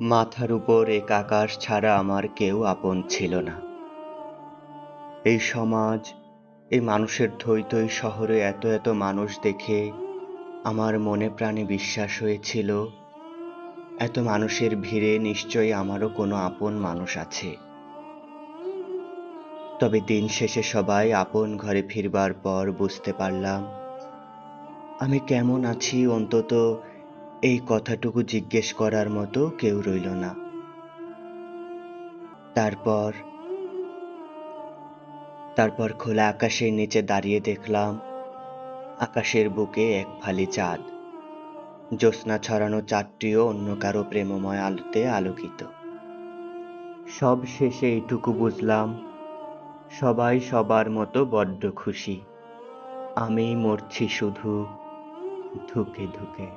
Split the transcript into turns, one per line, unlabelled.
মাথার উপর এক আকাশ ছাড়া আমার কেউ আপন ছিল না। এই সমাজ, এই মানুষের থই থই শহরে এত এত মানুষ দেখে আমার মনে প্রাণে বিশ্বাস হয়েছিল, এত মানুষের ভিড়ে নিশ্চয়ই আমারও কোনো আপন মানুষ আছে। তবে দিন শেষে সবাই আপন ঘরে ফিরবার পর বুঝতে পারলাম, আমি কেমন আছি অন্তত এই কথাটুকু জিজ্ঞেস করার মতো কেউ রইল না। তারপর তারপর খোলা আকাশের নিচে দাঁড়িয়ে দেখলাম আকাশের বুকে এক ফালি চাঁদ, জ্যোৎস্না ছড়ানো চাঁদটিও অন্য কারো প্রেমময় আলোতে আলোকিত। সব শেষে এইটুকু বুঝলাম, সবাই সবার মতো বড্ড খুশি, আমিই মরছি শুধু ধুকে ধুকে।